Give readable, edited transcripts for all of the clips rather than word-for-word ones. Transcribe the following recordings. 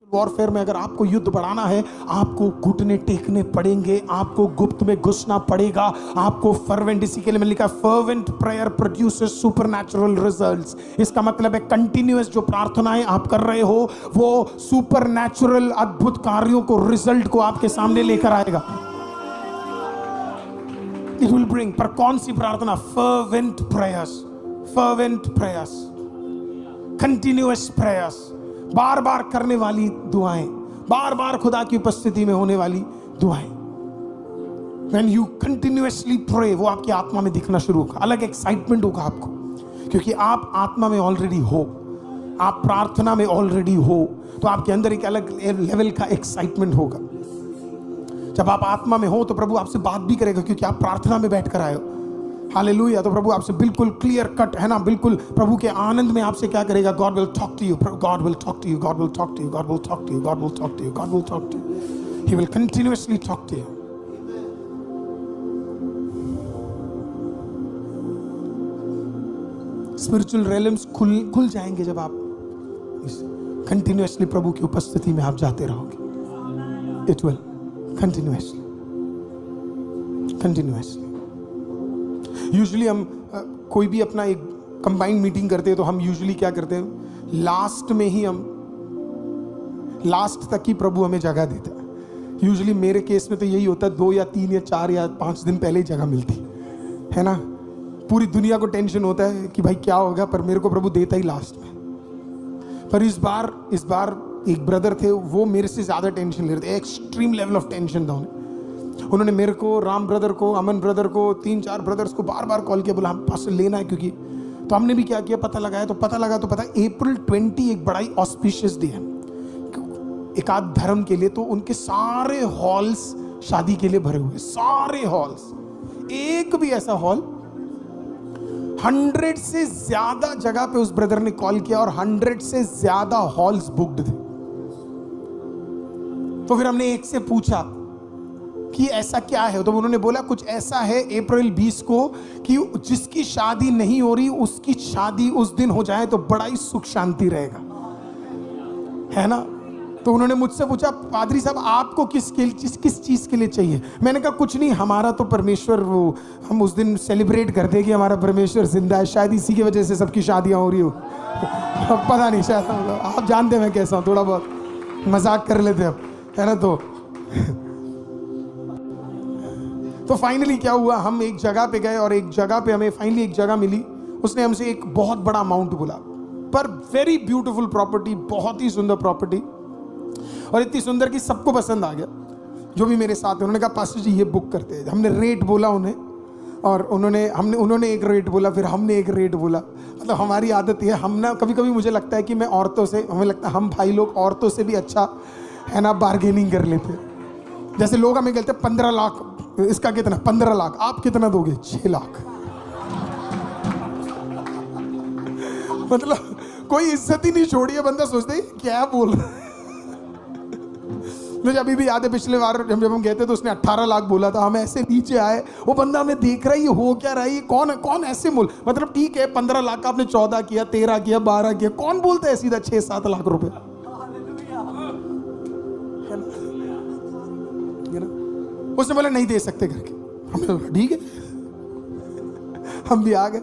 Warfare में अगर आपको युद्ध बढ़ाना है, आपको घुटने टेकने पड़ेंगे, आपको गुप्त में घुसना पड़ेगा, आपको फर्वेंट, इसी के लिए मैंने लिखा fervent prayer produces supernatural results. इसका मतलब है कंटिन्यूअस जो प्रार्थनाएं आप कर रहे हो वो सुपरनैचुरल अद्भुत कार्यों को, रिजल्ट को आपके सामने लेकर आएगा। It will bring. पर कौन सी प्रार्थना? Fervent prayers, fervent prayers, continuous prayers, बार बार करने वाली दुआएं, बार बार खुदा की उपस्थिति में होने वाली दुआएं। When you continuously pray, वो आपकी आत्मा में दिखना शुरू होगा, अलग एक्साइटमेंट होगा आपको, क्योंकि आप आत्मा में ऑलरेडी हो, आप प्रार्थना में ऑलरेडी हो, तो आपके अंदर एक अलग लेवल का एक्साइटमेंट होगा। जब आप आत्मा में हो तो प्रभु आपसे बात भी करेगा, क्योंकि आप प्रार्थना में बैठ कर आए हो। हालेलुया। तो प्रभु आपसे बिल्कुल क्लियर कट है ना, बिल्कुल प्रभु के आनंद में आपसे क्या करेगा? God will talk to you, God will talk to you, God will talk to you, God will talk to you, God will talk to you, God will talk to you. He will continuously talk to you. Spiritual realms खुल जाएंगे जब आप continuously प्रभु की उपस्थिति में आप जाते रहोगे। It will continuously, continuously. Usually हम कोई भी अपना एक कंबाइंड मीटिंग करते हैं तो हम यूजुअली क्या करते हैं, लास्ट में ही हम लास्ट तक ही प्रभु हमें जगह देता है। यूजुअली मेरे केस में तो यही होता है, 2 या 3 या 4 या 5 दिन पहले ही जगह मिलती है ना। पूरी दुनिया को टेंशन होता है कि भाई क्या होगा, पर मेरे को प्रभु देता ही लास्ट में। पर इस बार एक ब्रदर थे, वो मेरे से ज्यादा टेंशन ले रहे थे, एक्सट्रीम लेवल ऑफ टेंशन था उन्होंने मेरे को, राम ब्रदर को, अमन ब्रदर को, 3-4 ब्रदर्स को बार बार कॉल किया, बोला हम पास लेना है, क्योंकि तो हमने भी क्या किया, पता लगाया, तो पता लगा तो पता अप्रैल 20 एक बड़ा ही ऑस्पिशियस डे है एक आध धर्म के लिए। तो उनके सारे हॉल्स शादी के लिए भरे हुए, सारे हॉल्स, एक भी ऐसा हॉल, 100 से ज्यादा जगह पे उस ब्रदर ने कॉल किया और 100 से ज्यादा हॉल्स बुक्ड थे। तो फिर हमने एक से पूछा कि ऐसा क्या है, तो उन्होंने बोला कुछ ऐसा है अप्रैल 20 को कि जिसकी शादी नहीं हो रही उसकी शादी उस दिन हो जाए तो बड़ा ही सुख शांति रहेगा, है ना। तो उन्होंने मुझसे पूछा, पादरी साहब आपको किस चीज के लिए चाहिए? मैंने कहा कुछ नहीं, हमारा तो परमेश्वर, वो हम उस दिन सेलिब्रेट करते हैं कि हमारा परमेश्वर जिंदा है, शायद इसी की वजह से सबकी शादियां हो रही हो। पता नहीं, शायद आप जानते हैं मैं कैसा हूं, थोड़ा बहुत मजाक कर लेते हैं, है ना। तो फाइनली क्या हुआ, हम एक जगह पे गए और एक जगह पे हमें फाइनली एक जगह मिली। उसने हमसे एक बहुत बड़ा अमाउंट बोला, पर वेरी ब्यूटीफुल प्रॉपर्टी, बहुत ही सुंदर प्रॉपर्टी, और इतनी सुंदर कि सबको पसंद आ गया जो भी मेरे साथ है। उन्होंने कहा पास्टर जी ये बुक करते हैं। हमने रेट बोला उन्हें, और उन्होंने एक रेट बोला, फिर हमने एक रेट बोला। मतलब हमारी आदत है, हम ना कभी कभी मुझे लगता है कि मैं औरतों से, हमें लगता है हम भाई लोग औरतों से भी अच्छा है ना बार्गेनिंग कर लेते हैं। जैसे लोग हमें कहते हैं 15 लाख, इसका कितना? 15 लाख, आप कितना दोगे? 6 लाख। मतलब कोई इज्जत ही नहीं छोड़ी है, बंदा सोचता है क्या बोल रहा है। मुझे अभी भी याद है, पिछले बार जब हम गए थे तो उसने 18 लाख बोला था। हम ऐसे नीचे आए, वो बंदा हमें देख रहा है, ये हो क्या रहा है, ये कौन ऐसे बोल, मतलब ठीक है 15 लाख का आपने 14 किया, 13 किया, 12 किया, कौन बोलता है सीधा 6-7 लाख रुपए? उसने बोला नहीं दे सकते करके। हमने बोला ठीक है, हम भी आ गए।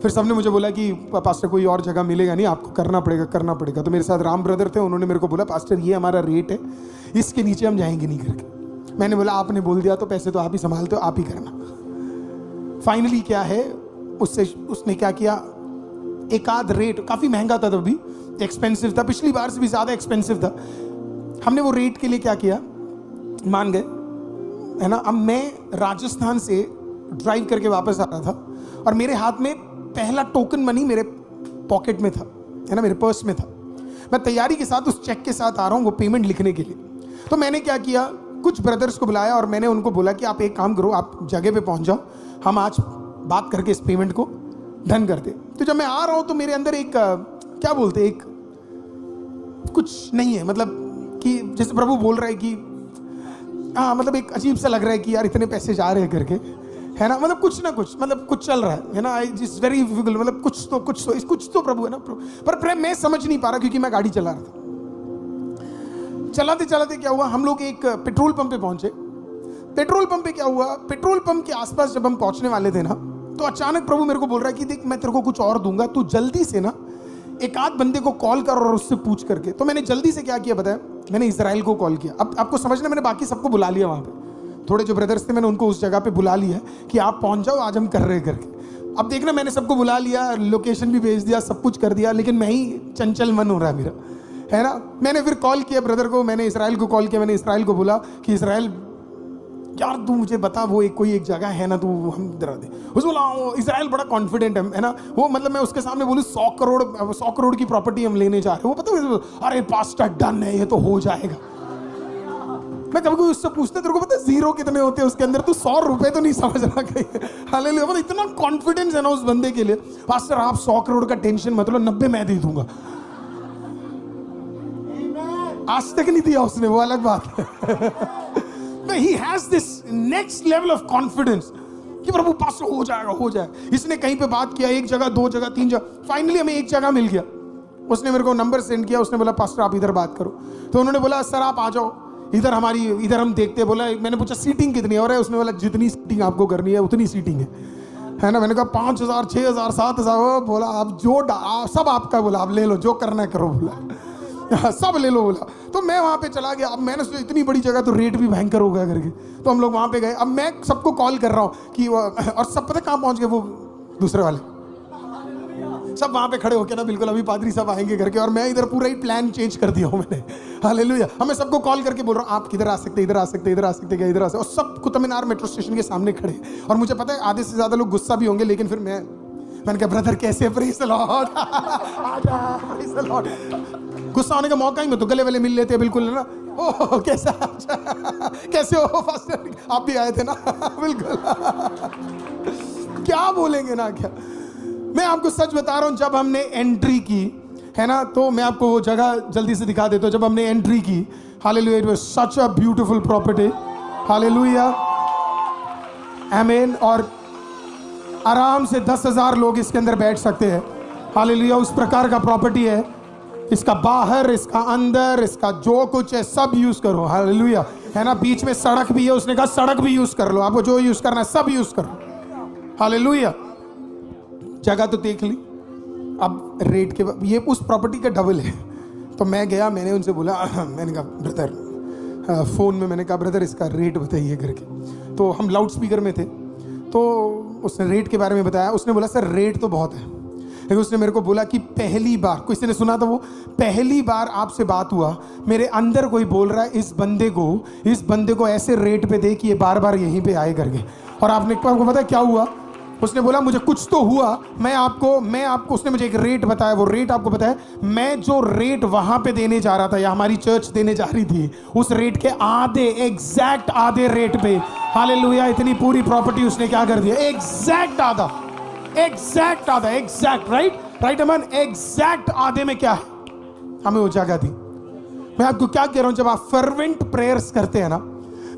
फिर सबने मुझे बोला कि पास्टर कोई और जगह मिलेगा नहीं, आपको करना पड़ेगा। तो मेरे साथ राम ब्रदर थे, उन्होंने मेरे को बोला पास्टर ये हमारा रेट है, इसके नीचे हम जाएंगे नहीं करके। मैंने बोला आपने बोल दिया तो पैसे तो आप ही संभालते हो, आप ही करना। फाइनली क्या है, उसने क्या किया, एक आध रेट, काफी महंगा था तभी, एक्सपेंसिव था, पिछली बार से भी ज्यादा एक्सपेंसिव था। हमने वो रेट के लिए क्या किया, मान गए, है ना। अब मैं राजस्थान से ड्राइव करके वापस आ रहा था और मेरे हाथ में पहला टोकन मनी मेरे पॉकेट में था, है ना, मेरे पर्स में था। मैं तैयारी के साथ उस चेक के साथ आ रहा हूँ वो पेमेंट लिखने के लिए। तो मैंने क्या किया, कुछ ब्रदर्स को बुलाया और मैंने उनको बोला कि आप एक काम करो, आप जगह पे पहुंच जाओ, हम आज बात करके इस पेमेंट को डन करते। तो जब मैं आ रहा हूँ तो मेरे अंदर एक क्या बोलते, एक कुछ नहीं है, मतलब कि जैसे प्रभु बोल रहा है कि हाँ, मतलब एक अजीब सा लग रहा है कि यार इतने पैसे जा रहे हैं करके, है ना, मतलब कुछ ना कुछ, मतलब कुछ चल रहा है ना, इट्स वेरी डिफिकल्ट, मतलब कुछ तो प्रभु है ना, पर मैं समझ नहीं पा रहा क्योंकि मैं गाड़ी चला रहा था। चलाते चलाते क्या हुआ, हम लोग एक पेट्रोल पंप पे पहुंचे। पेट्रोल पंप पे क्या हुआ, पेट्रोल पंप के आसपास जब हम पहुंचने वाले थे ना, तो अचानक प्रभु मेरे को बोल रहा है कि देख मैं तेरे को कुछ और दूंगा, तू जल्दी से ना एक आध बंदे को कॉल कर और उससे पूछ करके। तो मैंने जल्दी से क्या किया बताया, मैंने इजराइल को कॉल किया। अब आपको समझना, मैंने बाकी सबको बुला लिया वहां पे, थोड़े जो ब्रदर्स थे मैंने उनको उस जगह पे बुला लिया कि आप पहुंच जाओ, आज हम कर रहे करके। अब देखना, मैंने सबको बुला लिया, लोकेशन भी भेज दिया, सब कुछ कर दिया, लेकिन मैं ही चंचल मन हो रहा है मेरा, है ना। मैंने फिर कॉल किया ब्रदर को, मैंने इसराइल को कॉल किया। मैंने इसराइल को बोला कि इसराइल यार तू मुझे बता, वो कोई एक जगह है ना, तू हम इधर दे। उसको बोला, इसराइल बड़ा कॉन्फिडेंट है ना, वो मतलब मैं उसके सामने बोलूँ 100 करोड़ की प्रॉपर्टी हम लेने जा रहे हैं, वो पता है, अरे पास्टर डन है, ये तो हो जाएगा। मैं कभी कोई उससे पूछता, तेरे को पता है जीरो कितने होते हैं उसके अंदर, तू 100 रुपए तो नहीं समझ रहा कहीं। हालेलुया, मतलब इतना कॉन्फिडेंस है ना उस बंदे के लिए। पास्टर आप 100 करोड़ का टेंशन मत लो, 90 मैं दे दूंगा। आज तक नहीं दिया उसने, वो अलग बात है। He has this next level of confidence कि प्रभु पास्टर हो जाएगा, हो जाएगा। इसने कहीं पे बात किया, एक जगह, 2 जगह, 3 जगह, फाइनली हमें एक जगह मिल गया। उसने मेरे को नंबर सेंड किया, उसने बोला पास्टर आप इधर बात करो। तो उन्होंने बोला सर आप आ जाओ इधर, हमारी इधर हम देखते। बोला, मैंने पूछा सीटिंग कितनी है, और उसने बोला जितनी सीटिंग आपको करनी है उतनी सीटिंग है ना। मैंने कहा 5000, 6000, 7000। बोला आप जो सब आपका, बोला आप ले लो, जो करना है करो, बोला सब ले लो, बोला। तो मैं वहां पे चला गया। अब मैंने सोचा इतनी बड़ी जगह तो रेट भी भयंकर होगा करके, तो हम लोग वहां पे गए। अब मैं सबको कॉल कर रहा हूँ कि और सब पता कहाँ पहुंच गए, वो दूसरे वाले सब वहां पे खड़े होके ना, बिल्कुल अभी पादरी सब आएंगे करके, और मैं इधर पूरा ही प्लान चेंज कर दिया हूँ मैंने। हालेलुया, हमें सबको कॉल करके बोल रहा हूँ आप किधर आ सकते, इधर आ सकते, इधर आ सकते, क्या इधर आ सकते। और सब कुतुब मीनार मेट्रो स्टेशन के सामने खड़े, और मुझे पता है आधे से ज्यादा लोग गुस्सा भी होंगे, लेकिन फिर मैंने कहा ब्रदर कैसे, प्रेज़ द लॉर्ड, आजा, प्रेज़ द लॉर्ड। गुस्सा होने का मौका ही मत, तो गले वाले मिल लेते हैं बिल्कुल, है ना। ओह कैसा, कैसे हो पास्टर, आप भी आए थे ना। बिल्कुल क्या बोलेंगे ना, क्या। मैं आपको सच बता रहा हूं, जब हमने एंट्री की है ना, तो मैं आपको वो जगह जल्दी से दिखा देता हूं। जब हमने एंट्री की, hallelujah, it was such a beautiful property, hallelujah, आमीन। और आराम से 10,000 लोग इसके अंदर बैठ सकते हैं, हालेलुया। उस प्रकार का प्रॉपर्टी है। इसका बाहर, इसका अंदर, इसका जो कुछ है सब यूज करो, हालेलुया, है ना। बीच में सड़क भी है, उसने कहा सड़क भी यूज कर लो, आपको जो यूज करना है सब यूज करो, हालेलुया। जगह तो देख ली। अब रेट के, ये उस प्रॉपर्टी का डबल है। तो मैं गया, मैंने उनसे बोला, मैंने कहा ब्रदर, फोन में मैंने कहा ब्रदर इसका रेट बताइए करके। तो हम लाउड स्पीकर में थे, तो उसने रेट के बारे में बताया। उसने बोला सर रेट तो बहुत है, लेकिन उसने मेरे को बोला कि पहली बार, किसी ने सुना था वो, पहली बार आपसे बात हुआ, मेरे अंदर कोई बोल रहा है इस बंदे को ऐसे रेट पे दे कि ये बार बार यहीं पे आए करके। और आपको पता है क्या हुआ, उसने बोला मुझे कुछ तो हुआ, मैं आपको उसने मुझे एक रेट बताया, वो रेट आपको बताया, मैं जो रेट वहां पे देने जा रहा था या हमारी चर्च देने जा रही थी, उस रेट के आधे, एग्जैक्ट आधे रेट पे, हालेलुया, इतनी पूरी प्रॉपर्टी उसने क्या कर दिया, एग्जैक्ट आधा, एग्जैक्ट, राइट अमन, एग्जैक्ट आधे में क्या है, हमें वो जगह दी। मैं आपको क्या कह रहा हूं, जब आप फर्वेंट प्रेयर्स करते हैं ना,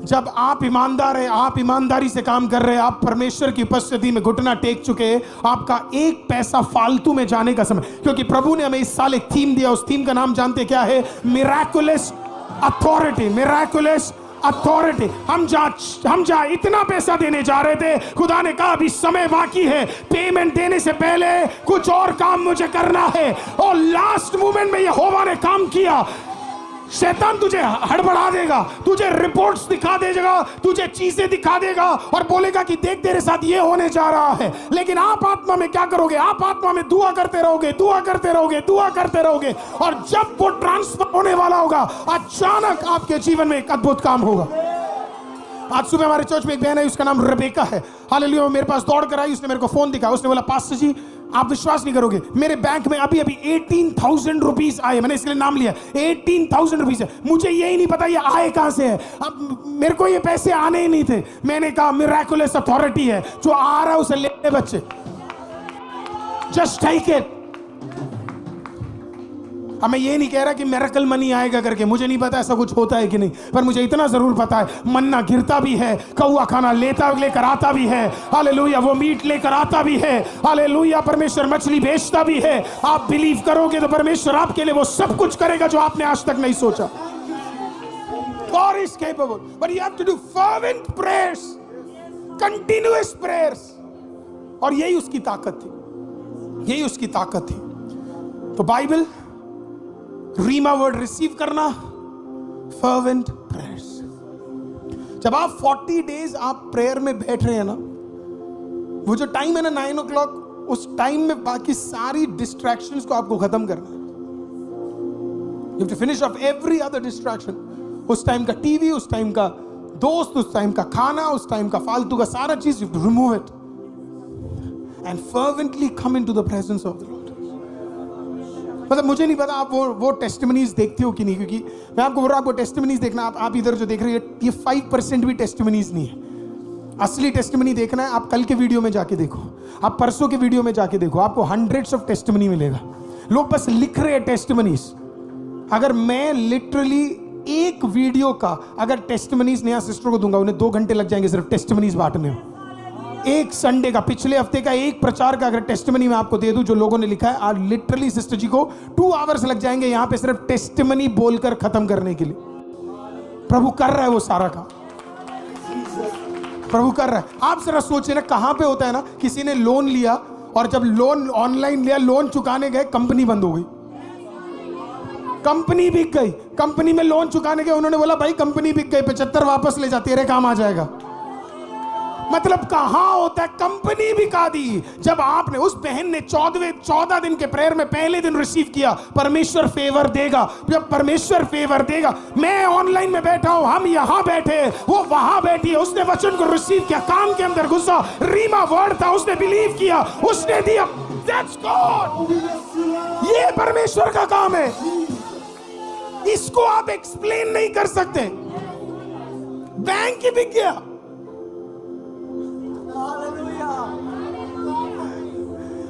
जब आप ईमानदार हैं, आप ईमानदारी से काम कर रहे हैं, आप परमेश्वर की उपस्थिति में घुटना टेक चुके हैं, आपका एक पैसा फालतू में जाने का समय, क्योंकि प्रभु ने हमें इस साल एक थीम दिया, उस थीम का नाम जानते क्या है, मिराकुलस अथॉरिटी, मिराकुलस अथॉरिटी। हम जहाँ इतना पैसा देने जा रहे थे, खुदा ने कहा अभी समय बाकी है, पेमेंट देने से पहले कुछ और काम मुझे करना है। और लास्ट मोमेंट में यहोवा ने काम किया। शैतान तुझे हड़बड़ा देगा, तुझे रिपोर्ट्स दिखा देगा, तुझे चीजें दिखा देगा और बोलेगा कि देख तेरे साथ ये होने जा रहा है, लेकिन आप आत्मा में क्या करोगे, आप आत्मा में दुआ करते रहोगे, और जब वो ट्रांसफर होने वाला होगा, अचानक आपके जीवन में एक अद्भुत काम होगा। आज सुबह हमारे चर्च में एक बहन है, उसका नाम रेबेका है, हालेलुया, मेरे पास दौड़ कर आई, उसने मेरे को फोन दिखाया, उसने बोला पास्टर जी आप विश्वास नहीं करोगे, मेरे बैंक में अभी 18,000 रुपीज आए, मैंने इसके लिए नाम लिया, 18,000 रुपीज है, मुझे यही नहीं पता ये आए कहां से है, अब मेरे को ये पैसे आने ही नहीं थे। मैंने कहा मिराकुलस अथॉरिटी है, जो आ रहा है उसे ले बच्चे, जस्ट टेक इट। अब मैं ये नहीं कह रहा कि मिरेकल मनी आएगा करके, मुझे नहीं पता ऐसा कुछ होता है कि नहीं, पर मुझे इतना जरूर पता है मन्ना गिरता भी है, कौआ खाना लेकर आता भी है, हालेलुया, वो मीट लेकर आता भी है, हालेलुया, परमेश्वर मछली बेचता भी है। आप बिलीव करोगे तो परमेश्वर आपके लिए वो सब कुछ करेगा जो आपने आज तक नहीं सोचा। God is capable, but you have to do fervent prayers, continuous prayers. और यही उसकी ताकत थी, यही उसकी ताकत थी। तो बाइबल, रीमा वर्ड रिसीव करना, fervent prayers। जब आप 40 डेज आप प्रेयर में बैठ रहे हैं ना, वो जो टाइम है ना 9 o'clock, उस टाइम में बाकी सारी डिस्ट्रैक्शंस को आपको खत्म करना है। You have to finish off every other distraction। उस टाइम का टीवी, उस टाइम का दोस्त, उस टाइम का खाना, उस टाइम का फालतू का सारा चीज, you have to remove it and fervently come into the presence of the Lord। मतलब मुझे नहीं पता आप वो टेस्टिमनीज देखते हो कि नहीं, क्योंकि मैं आपको बोल रहा हूं, आपको टेस्टिमनीज देखना, आप इधर जो देख रहे हैं ये 5% भी टेस्टिमनीज नहीं है। असली टेस्टिमनी देखना है, आप कल के वीडियो में जाके देखो, आप परसों के वीडियो में जाके देखो, आपको हंड्रेड्स ऑफ टेस्टिमनी मिलेगा। लोग बस लिख रहे हैं टेस्टिमनीज। अगर मैं लिटरली एक वीडियो का अगर टेस्टिमनीज नया सिस्टर को दूंगा, उन्हें 2 घंटे लग जाएंगे सिर्फ टेस्टिमनीज बांटने में। एक संडे का, पिछले हफ्ते का एक प्रचार का अगर टेस्टिमनी मैं आपको दे दूं जो लोगों ने लिखा है, आज लिटरली सिस्टर जी को 2 आवर्स लग जाएंगे यहां पे सिर्फ टेस्टिमनी बोलकर खत्म करने के लिए। प्रभु कर रहा है वो सारा काम, प्रभु कर रहा है। आप जरा सोचिए ना, कहां पे होता है ना, किसी ने लोन लिया और जब लोन ऑनलाइन लिया, लोन चुकाने गए, कंपनी बंद हो गई, कंपनी बिक गई। कंपनी में लोन चुकाने गए, उन्होंने बोला भाई कंपनी बिक गई, 75 वापस ले जा, तेरे काम आ जाएगा। मतलब कहां होता है, कंपनी बिका दी। जब आपने, उस बहन ने 14 दिन के प्रेयर में पहले दिन रिसीव किया, परमेश्वर फेवर देगा। जब परमेश्वर फेवर देगा, मैं ऑनलाइन में बैठा हूं, हम यहां बैठे, वो वहां बैठी है, उसने वचन को रिसीव किया, काम के अंदर घुसा, रीमा वर्ड था, उसने बिलीव किया, उसने दिया। That's God। ये परमेश्वर का काम है, इसको आप एक्सप्लेन नहीं कर सकते। बैंक ही बिक गया।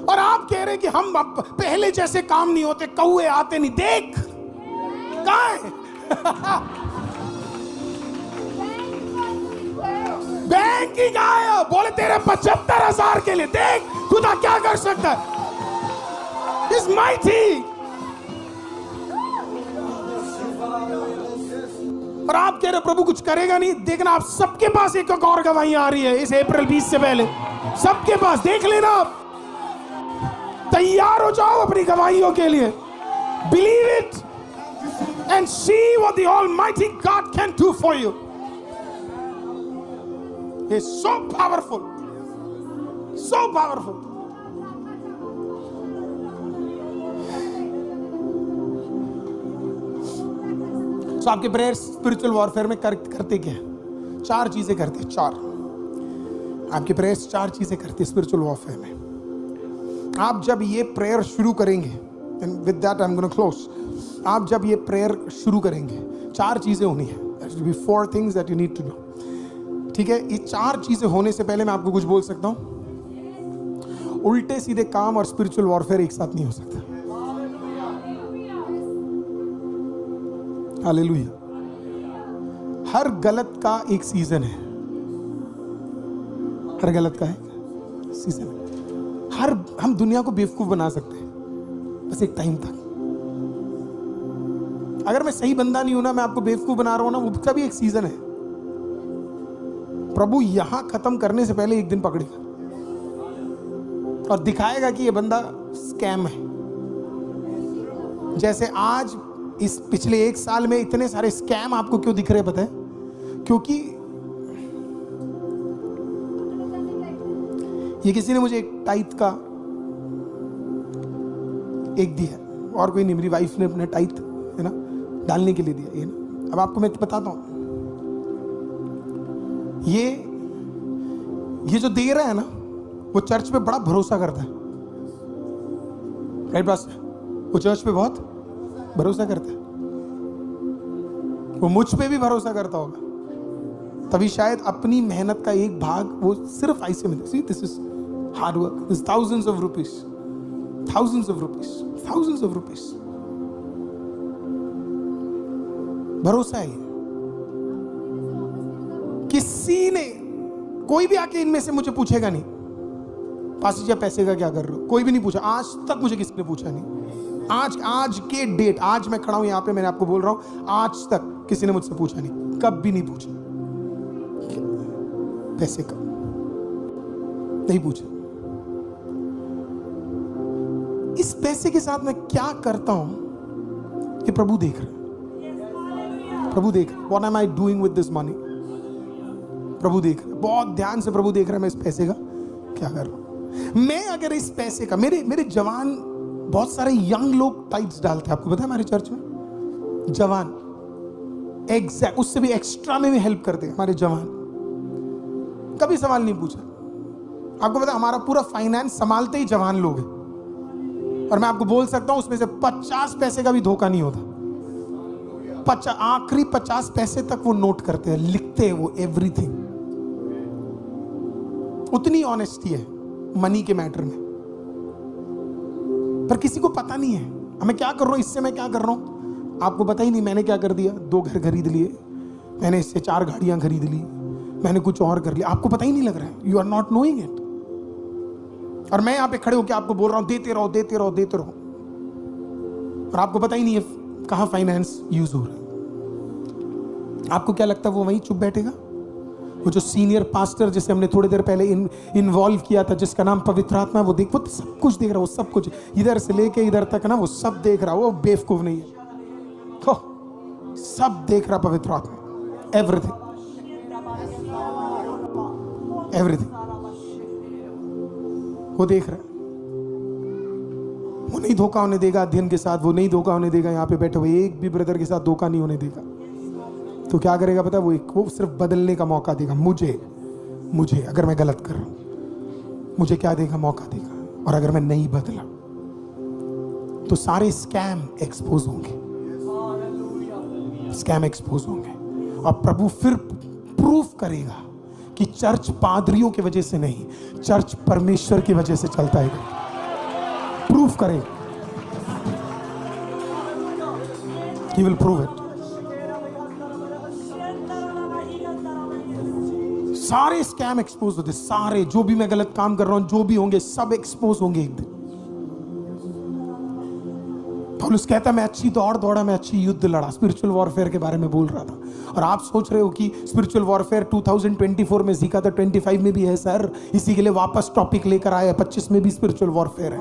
और आप कह रहे कि हम पहले जैसे काम नहीं होते, कौए आते नहीं, देख कहां है बैंक ही गायब। बोले तेरे 75,000 के लिए, देख खुदा क्या कर सकता है। Is mighty. और आप कह रहे प्रभु कुछ करेगा नहीं। देखना, आप सबके पास एक और गवाही आ रही है इस अप्रैल 20 से पहले, सबके पास। देख लेना, आप तैयार हो जाओ अपनी गवाहियों के लिए। Believe it and see what the almighty God can do for you. He is so powerful, so powerful. तो आपके प्रेयर स्पिरिचुअल वॉरफेयर में करते क्या? 4 चीजें करते हैं। 4 आपके प्रेयर्स 4 चीजें करते हैं स्पिरिचुअल वॉरफेयर में। आप जब ये प्रेयर शुरू करेंगे, and with that I am gonna close, आप जब ये प्रेयर शुरू करेंगे, 4 चीजें होनी है। There will be 4 things that you need to know. ठीक है, ये 4 चीजें होने से पहले मैं आपको कुछ बोल सकता हूं। उल्टे सीधे काम और स्पिरिचुअल वॉरफेयर एक साथ नहीं हो सकता। हालेलुया। हर गलत का एक सीजन है, हर गलत का एक सीजन है। हम दुनिया को बेवकूफ बना सकते हैं बस एक टाइम तक। अगर मैं सही बंदा नहीं हूं ना, मैं आपको बेवकूफ बना रहा हूं ना, वो का भी एक सीजन है। प्रभु यहां खत्म करने से पहले एक दिन पकड़ेगा और दिखाएगा कि ये बंदा स्कैम है। जैसे आज इस पिछले 1 साल में इतने सारे स्कैम आपको क्यों दिख रहे हैं पता है? क्योंकि ये किसी ने मुझे एक टाइथ का एक दिया, और कोई नहीं, मेरी वाइफ ने अपने टाइथ है ना डालने के लिए दिया। ये ना, अब आपको मैं बताता हूं, ये जो दे रहा है ना, वो चर्च पे बड़ा भरोसा करता है, राइट बस? वो चर्च पे बहुत भरोसा करता है, वो मुझ पे भी भरोसा करता होगा, तभी शायद अपनी मेहनत का एक भाग वो सिर्फ ऐसे में। See this is hard work, this thousands of rupees, thousands of rupees, thousands of rupees। भरोसा है। किसी ने, कोई भी आके इनमें से मुझे पूछेगा नहीं पास्टर जी पैसे का क्या कर रहे हो, कोई भी नहीं पूछा आज तक, मुझे किसी ने पूछा नहीं। आज के डेट, आज मैं खड़ा हूं यहां पे, मैंने आपको बोल रहा हूं, आज तक किसी ने मुझसे पूछा नहीं, कब भी नहीं पूछा पैसे का, नहीं पूछा। इस पैसे के साथ मैं क्या करता हूं कि प्रभु देख रहा है, प्रभु देख रहा है। What am I doing with this money, प्रभु देख रहा है, बहुत ध्यान से प्रभु देख रहा है मैं इस पैसे का क्या कर रहा हूं। मैं अगर इस पैसे का, मेरे जवान बहुत सारे यंग लोग टाइट्स डालते हैं, आपको पता है हमारे चर्च में जवान एग्जैक्ट उससे भी एक्स्ट्रा में भी हेल्प करते हैं हमारे जवान, कभी सवाल नहीं पूछा। आपको पता है हमारा पूरा फाइनेंस संभालते ही जवान लोग हैं, और मैं आपको बोल सकता हूं उसमें से 50 पैसे का भी धोखा नहीं होता। आखिरी 50 पैसे तक वो नोट करते हैं, लिखते हैं वो एवरीथिंग। उतनी ऑनेस्टी है मनी के मैटर में, पर किसी को पता नहीं है मैं क्या कर रहा हूं, इससे मैं क्या कर रहा हूं। आपको पता ही नहीं मैंने क्या कर दिया, 2 घर खरीद लिए, मैंने इससे 4 गाड़ियां खरीद ली, मैंने कुछ और कर लिया, आपको पता ही नहीं लग रहा है। You are not knowing it. और मैं यहां पे खड़े होकर आपको बोल रहा हूं देते रहो देते रहो देते रहो, और आपको पता ही नहीं है कहां फाइनेंस यूज हो रहा है। आपको क्या लगता है वो वहीं चुप बैठेगा? वो जो सीनियर पास्टर जिसे हमने थोड़ी देर पहले इन्वॉल्व किया था, जिसका नाम पवित्र आत्मा, वो सब कुछ देख रहा है, वो सब कुछ इधर से लेके इधर तक ना, वो सब देख रहा है, वो बेवकूफ नहीं है, तो सब देख रहा पवित्र आत्मा, एवरीथिंग एवरीथिंग वो देख रहा है। वो नहीं धोखा होने देगा अध्ययन के साथ, वो नहीं धोखा होने देगा यहाँ पे बैठे हुए एक भी ब्रदर के साथ धोखा नहीं होने देगा। तो क्या करेगा पता है, वो सिर्फ बदलने का मौका देगा मुझे अगर मैं गलत कर रहा हूं, मुझे क्या देगा, मौका देगा। और अगर मैं नहीं बदला तो सारे स्कैम एक्सपोज होंगे, स्कैम एक्सपोज होंगे, और प्रभु फिर प्रूफ करेगा कि चर्च पादरियों की वजह से नहीं, चर्च परमेश्वर की वजह से चलता है। प्रूफ करेगा, ही विल प्रूव इट। सारे स्कैम एक्सपोज होते, सारे जो भी मैं गलत काम कर रहा हूं, जो भी होंगे, सब एक्सपोज होंगे एक दिन। पौलुस कहता मैं अच्छी दौड़ दौड़ा, मैं अच्छी युद्ध लड़ा, स्पिरिचुअल वॉरफेयर के बारे में बोल रहा था। और आप सोच रहे हो कि स्पिरिचुअल वॉरफेयर 2024 में सीखा था, 25 में भी है सर, इसी के लिए वापस टॉपिक लेकर आए, 25 में भी स्पिरिचुअल वॉरफेयर है।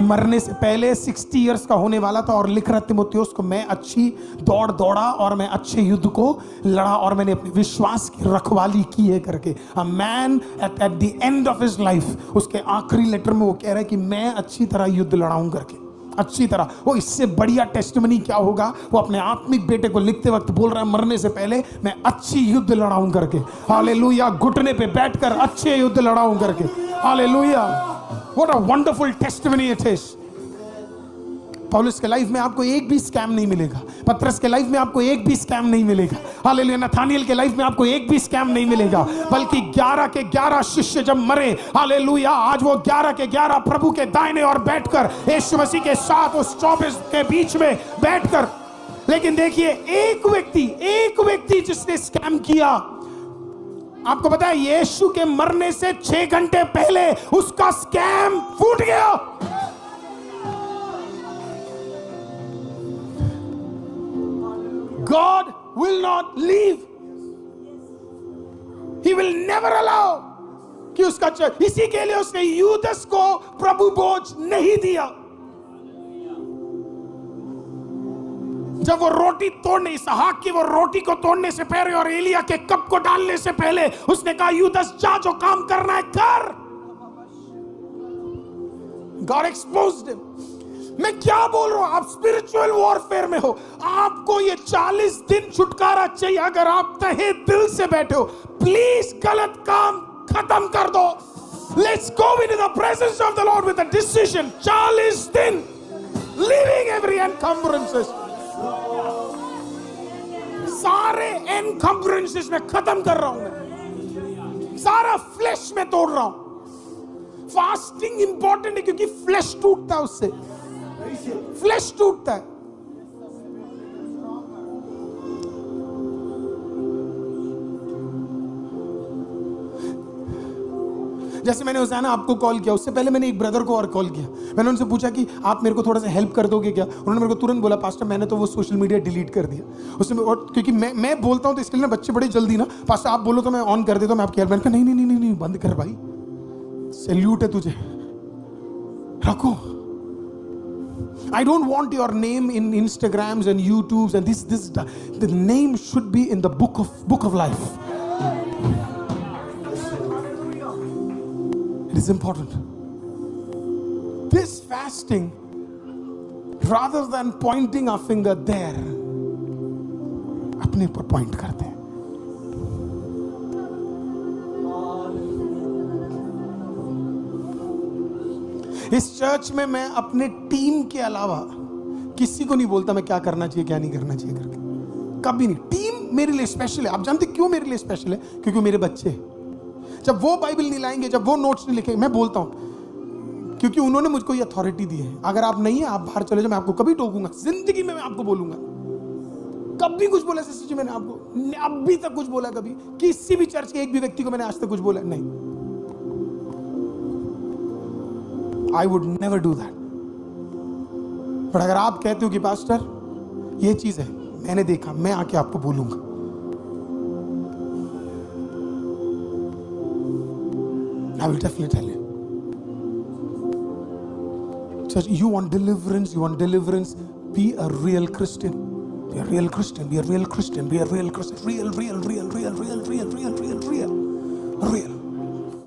मरने से पहले 60 इयर्स का होने वाला था, और लिख रहा तिमुथियुस को, मैं अच्छी दौड़ दौड़ा और मैं अच्छे युद्ध को लड़ा और मैंने अपने विश्वास की रखवाली की है करके। A man at the end of his life, उसके आखिरी लेटर में वो कह रहा है कि मैं अच्छी तरह युद्ध लड़ाऊं करके, अच्छी तरह। वो इससे बढ़िया टेस्टिमनी क्या होगा, वो अपने आत्मिक बेटे को लिखते वक्त बोल रहा है मरने से पहले मैं अच्छी युद्ध लड़ाऊं करके। हालेलुया, घुटने पे बैठकर अच्छे युद्ध लड़ाऊं करके। Hallelujah, what a wonderful testimony it is. पौलुस के लाइफ में आपको एक भी स्कैम नहीं मिलेगा, पतरस के लाइफ में आपको एक भी स्कैम नहीं मिलेगा, हालेलुया, नथानिएल के लाइफ में आपको एक भी स्कैम नहीं मिलेगा, बल्कि 11 के 11 शिष्य जब मरे, हालेलुया, आज वो 11 के 11 प्रभु के दाहिने और बैठकर यीशु मसीह के साथ उस 24 के बीच में बैठकर। लेकिन देखिए एक व्यक्ति जिसने स्कैम किया, आपको पता है यीशु के मरने से 6 घंटे पहले उसका स्कैम फूट गया। God will not leave. He will never allow कि उसका चर्च, इसी के लिए उसने यूदस को प्रभु बोझ नहीं दिया। जब वो रोटी तोड़ने, इसहाक की वो रोटी को तोड़ने से पहले और एलिया के कप को डालने से पहले उसने कहा यूदस जा, जो काम करना है कर। God exposed him. मैं क्या बोल रहा हूं, आप स्पिरिचुअल वॉरफेयर में हो, आपको ये 40 दिन छुटकारा चाहिए। अगर आप तहे दिल से बैठे हो, प्लीज गलत काम खत्म कर दो। Let's go into the presence of the Lord with a decision. 40 दिन लीविंग एवरी एनकम्बरेंसेस, सारे एनकम्बरेंसेस में खत्म कर रहा हूं, मैं सारा फ्लेश में तोड़ रहा हूं। फास्टिंग इंपॉर्टेंट है क्योंकि फ्लेश टूटता है, उससे फ्लेश टूटता है। जैसे मैंने हुसैना आपको कॉल किया, उससे पहले मैंने एक ब्रदर को और कॉल किया। मैंने उनसे पूछा कि आप मेरे को थोड़ा सा हेल्प कर दोगे क्या? उन्होंने मेरे को तुरंत बोला पास्टर मैंने तो वो सोशल मीडिया डिलीट कर दिया उसमें। और क्योंकि मैं बोलता हूँ तो इसके लिए ना बच्चे बड़े जल्दी ना, पास्टर आप बोलो तो मैं ऑन कर देता हूँ, मैं आपकी हेल्प। मैंने कहा नहीं नहीं नहीं नहीं, नहीं बंद कर भाई, सैल्यूट है तुझे, रखो। I don't want your name in Instagrams and YouTubes and this the name should be in the book of life. It is important. This fasting, rather than pointing our finger there, अपने पर point करते हैं। इस church में मैं अपने team के अलावा किसी को नहीं बोलता मैं क्या करना चाहिए क्या नहीं करना चाहिए करके, कभी नहीं। टीम मेरे लिए स्पेशल है। आप जानते क्यों मेरे लिए स्पेशल है? क्योंकि मेरे बच्चे जब वो बाइबल नहीं लाएंगे, जब वो नोट्स नहीं लिखेंगे, मैं बोलता हूं क्योंकि उन्होंने मुझको ये अथॉरिटी दी है। अगर आप नहीं है, आप बाहर चले जाओ, मैं आपको कभी टोकूंगा जिंदगी में, मैं आपको बोलूंगा। कभी कुछ बोला सिस्टर जी मैंने आपको अभी तक कुछ बोला? कभी किसी भी चर्च के एक भी व्यक्ति को मैंने आज तक कुछ बोला नहीं। I would never do that. पर अगर आप कहते हो कि पास्टर ये चीज है, मैंने देखा, मैं आके आपको बोलूंगा, I will definitely tell you. Church, you want deliverance? You want deliverance? Be a real Christian. Be a real Christian. Be a real Christian. Be a real Christian. Real.